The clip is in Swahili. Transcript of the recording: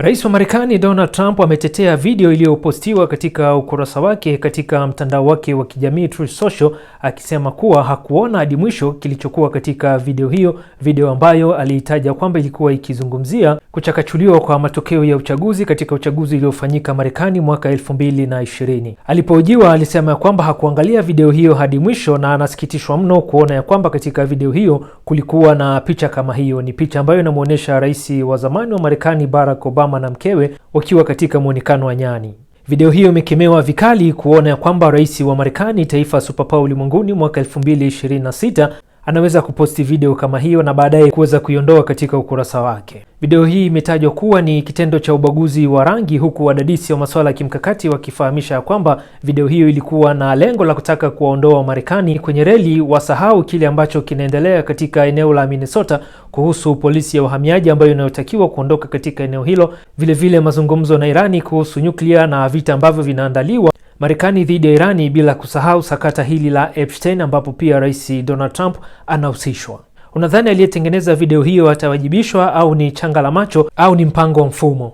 Rais wa Marekani Donald Trump ametetea video iliyopostiwa katika ukurasa wake katika mtandao wake wa kijamii Truth Social, akisema kuwa hakuona hadi mwisho kilichokuwa katika video hiyo, video ambayo aliitaja kwamba ilikuwa ikizungumzia kuchakachuliwa kwa matokeo ya uchaguzi katika uchaguzi uliofanyika Marekani mwaka 2020. Alipohojiwa alisema kwamba hakuangalia video hiyo hadi mwisho na anasikitishwa mno kuona ya kwamba katika video hiyo kulikuwa na picha kama hiyo. Ni picha ambayo inamuonesha rais wa zamani wa Marekani Barack Obama na mkewe wakiwa katika muonekano wa nyani. Video hiyo imekemewa vikali kuona ya kwamba rais wa Marekani, taifa superpower ulimwenguni, mwaka 2026 anaweza kuposti video kama hiyo na baadaye kuweza kuiondoa katika ukurasa wake. Video hii imetajwa kuwa ni kitendo cha ubaguzi wa rangi, huku wadadisi wa masuala ya kimkakati wakifahamisha kwamba video hiyo ilikuwa na lengo la kutaka kuwaondoa Marekani kwenye reli, wasahau kile ambacho kinaendelea katika eneo la Minnesota kuhusu polisi ya uhamiaji ambayo inayotakiwa kuondoka katika eneo hilo, vile mazungumzo na Irani kuhusu nyuklia na vita ambavyo vinaandaliwa Marekani dhidi ya Irani, bila kusahau sakata hili la Epstein ambapo pia Rais Donald Trump anahusishwa. Unadhani aliyetengeneza video hiyo atawajibishwa au ni changa la macho au ni mpango wa mfumo?